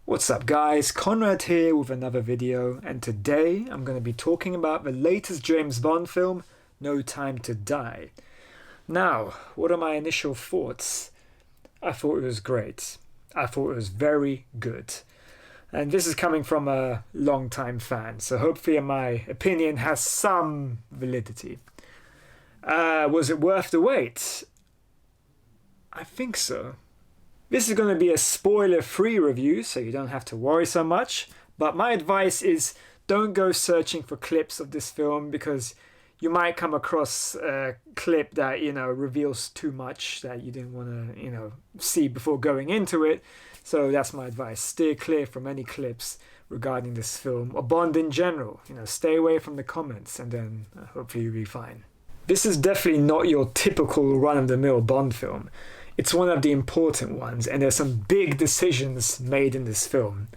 What's up guys, Conrad here with another video, and today I'm going to be talking about the latest James Bond film, No Time to Die. Now, what are my initial thoughts? I thought it was great. I thought it was very good. And this is coming from a long-time fan, so hopefully my opinion has some validity. Was it worth the wait? I think so. This is going to be a spoiler-free review, so you don't have to worry so much. But my advice is don't go searching for clips of this film because you might come across a clip that, reveals too much that you didn't want to, see before going into it. So that's my advice. Steer clear from any clips regarding this film or Bond in general. Stay away from the comments and then hopefully you'll be fine. This is definitely not your typical run-of-the-mill Bond film. It's one of the important ones, and there's some big decisions made in this film.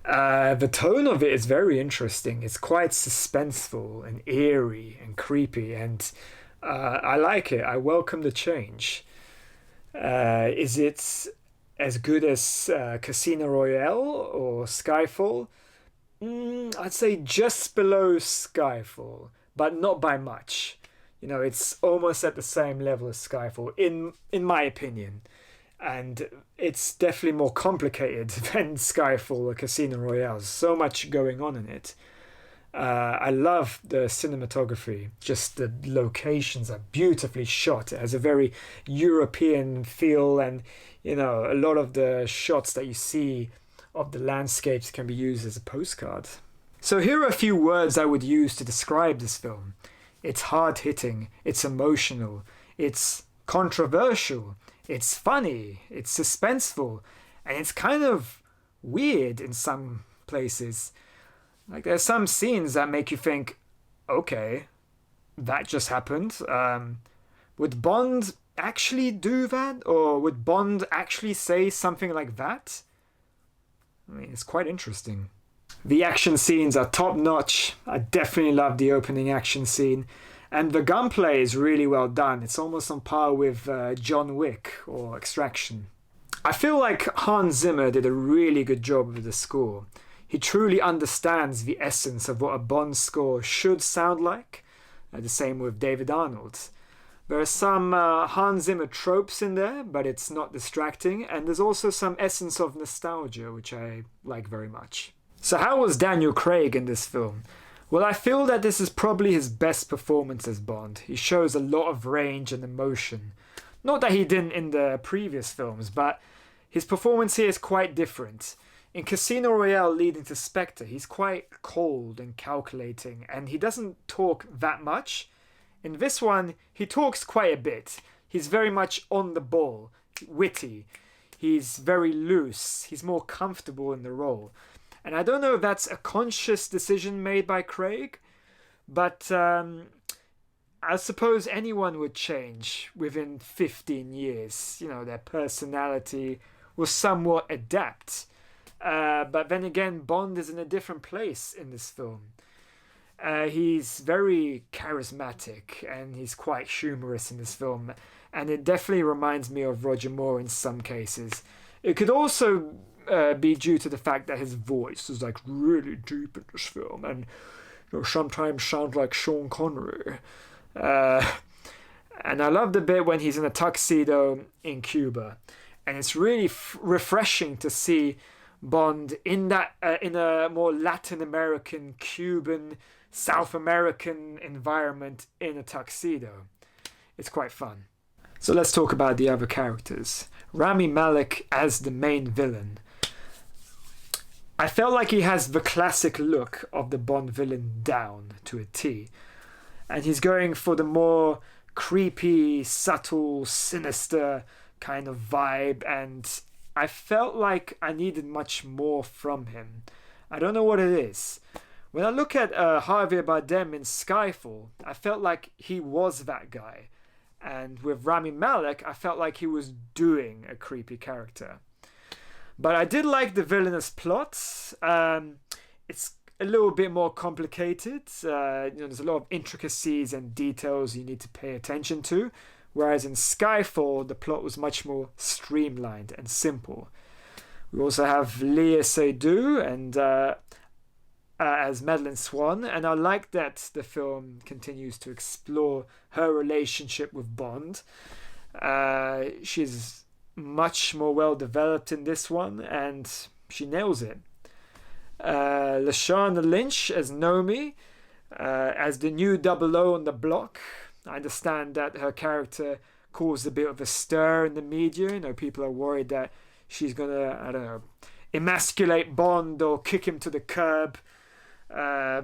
The tone of it is very interesting. It's quite suspenseful and eerie and creepy, and I like it. I welcome the change. Is it as good as Casino Royale or Skyfall? I'd say just below Skyfall, but not by much. It's almost at the same level as Skyfall, in my opinion. And it's definitely more complicated than Skyfall or Casino Royale. So much going on in it. I love the cinematography. Just the locations are beautifully shot. It has a very European feel, and, a lot of the shots that you see of the landscapes can be used as a postcard. So here are a few words I would use to describe this film. It's hard-hitting, it's emotional, it's controversial, it's funny, it's suspenseful, and it's kind of weird in some places. Like, there's some scenes that make you think, okay, that just happened. Would Bond actually do that? Or would Bond actually say something like that? I mean, it's quite interesting. The action scenes are top-notch. I definitely love the opening action scene. And the gunplay is really well done. It's almost on par with John Wick or Extraction. I feel like Hans Zimmer did a really good job with the score. He truly understands the essence of what a Bond score should sound like. The same with David Arnold. There are some Hans Zimmer tropes in there, but it's not distracting. And there's also some essence of nostalgia, which I like very much. So how was Daniel Craig in this film? Well, I feel that this is probably his best performance as Bond. He shows a lot of range and emotion. Not that he didn't in the previous films, but his performance here is quite different. In Casino Royale leading to Spectre, he's quite cold and calculating, and he doesn't talk that much. In this one, he talks quite a bit. He's very much on the ball, witty. He's very loose. He's more comfortable in the role. And I don't know if that's a conscious decision made by Craig, but I suppose anyone would change within 15 years. Their personality will somewhat adapt. But then again, Bond is in a different place in this film. He's very charismatic and he's quite humorous in this film. And it definitely reminds me of Roger Moore in some cases. It could also be due to the fact that his voice is like really deep in this film and sometimes sounds like Sean Connery. And I love the bit when he's in a tuxedo in Cuba, and it's really refreshing to see Bond in that in a more Latin American, Cuban, South American environment in a tuxedo. It's quite fun. So let's talk about the other characters. Rami Malek as the main villain. I felt like he has the classic look of the Bond villain down to a T. And he's going for the more creepy, subtle, sinister kind of vibe. And I felt like I needed much more from him. I don't know what it is. When I look at Javier Bardem in Skyfall, I felt like he was that guy. And with Rami Malek, I felt like he was doing a creepy character. But I did like the villainous plot. It's a little bit more complicated. There's a lot of intricacies and details you need to pay attention to. Whereas in Skyfall, the plot was much more streamlined and simple. We also have Léa Seydoux and as Madeleine Swan, and I like that the film continues to explore her relationship with Bond. She's much more well developed in this one, and she nails it. Lashana Lynch as Nomi, as the new double O on the block. I understand that her character caused a bit of a stir in the media. You know, people are worried that she's gonna, I don't know, emasculate Bond or kick him to the curb. I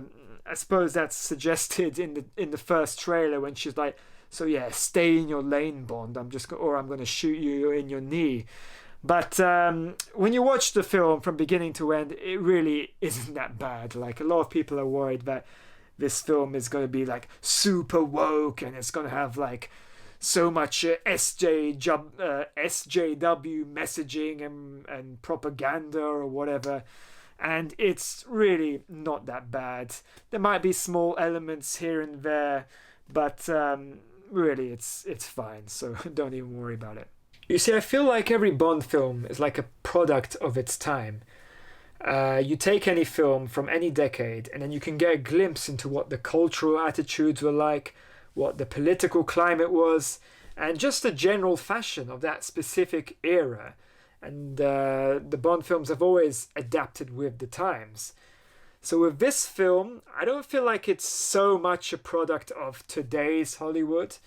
suppose that's suggested in the first trailer when she's like, "So yeah, stay in your lane, Bond. I'm gonna shoot you in your knee." But when you watch the film from beginning to end, it really isn't that bad. Like, a lot of people are worried that this film is going to be like super woke and it's going to have like so much SJW messaging and propaganda or whatever. And it's really not that bad. There might be small elements here and there, but really it's fine. So don't even worry about it. You see, I feel like every Bond film is like a product of its time. You take any film from any decade and then you can get a glimpse into what the cultural attitudes were like, what the political climate was, and just the general fashion of that specific era. And the Bond films have always adapted with the times. So with this film, I don't feel like it's so much a product of today's Hollywood,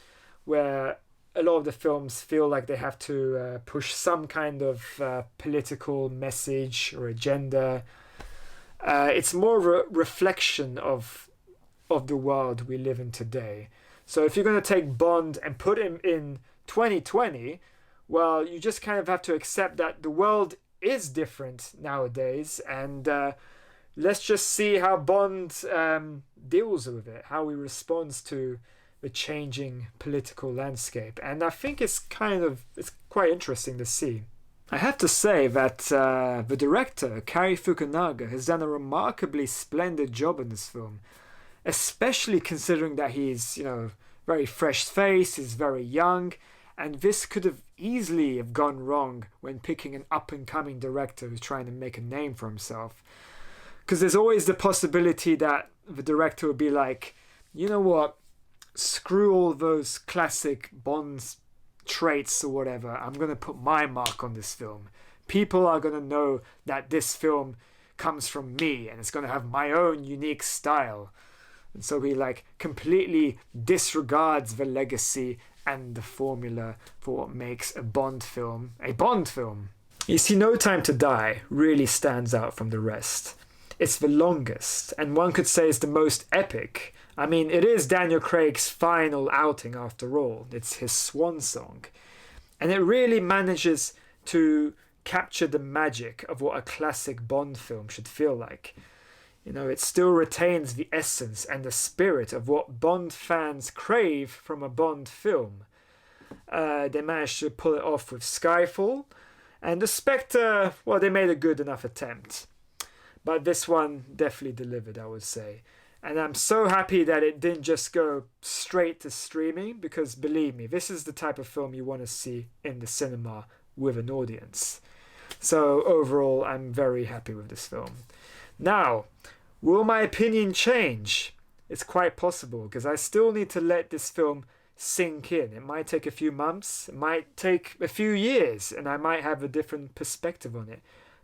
where a lot of the films feel like they have to push some kind of political message or agenda. It's more of a reflection of the world we live in today. So if you're going to take Bond and put him in 2020, well, you just kind of have to accept that the world is different nowadays, and let's just see how Bond deals with it, how he responds to the changing political landscape. And I think it's quite interesting to see. I have to say that the director, Cary Fukunaga, has done a remarkably splendid job in this film, especially considering that he's, very fresh-faced, he's very young, and this could have easily have gone wrong when picking an up-and-coming director who's trying to make a name for himself. Because there's always the possibility that the director would be like, you know what, screw all those classic Bond traits or whatever. I'm going to put my mark on this film. People are going to know that this film comes from me and it's going to have my own unique style. And so he completely disregards the legacy and the formula for what makes a Bond film a Bond film. You see, No Time to Die really stands out from the rest. It's the longest, and one could say it's the most epic. I mean, it is Daniel Craig's final outing after all. It's his swan song. And it really manages to capture the magic of what a classic Bond film should feel like. It still retains the essence and the spirit of what Bond fans crave from a Bond film. They managed to pull it off with Skyfall, and the Spectre, well, they made a good enough attempt. But this one definitely delivered, I would say. And I'm so happy that it didn't just go straight to streaming, because believe me, this is the type of film you want to see in the cinema with an audience. So overall, I'm very happy with this film. Now, will my opinion change? It's quite possible, because I still need to let this film sink in. It might take a few months, it might take a few years, and I might have a different perspective on it.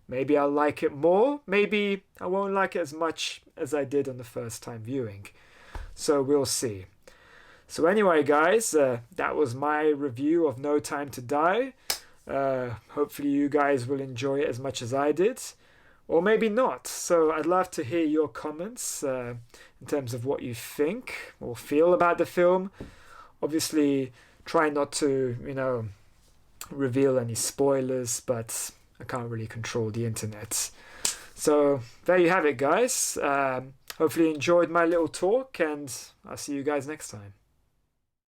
Maybe I'll like it more, maybe I won't like it as much as I did on the first time viewing. So we'll see. So anyway, guys, that was my review of No Time to Die. Hopefully you guys will enjoy it as much as I did. Or maybe not. So I'd love to hear your comments in terms of what you think or feel about the film. Obviously, try not to, reveal any spoilers, but I can't really control the internet. So there you have it, guys. Hopefully you enjoyed my little talk, and I'll see you guys next time.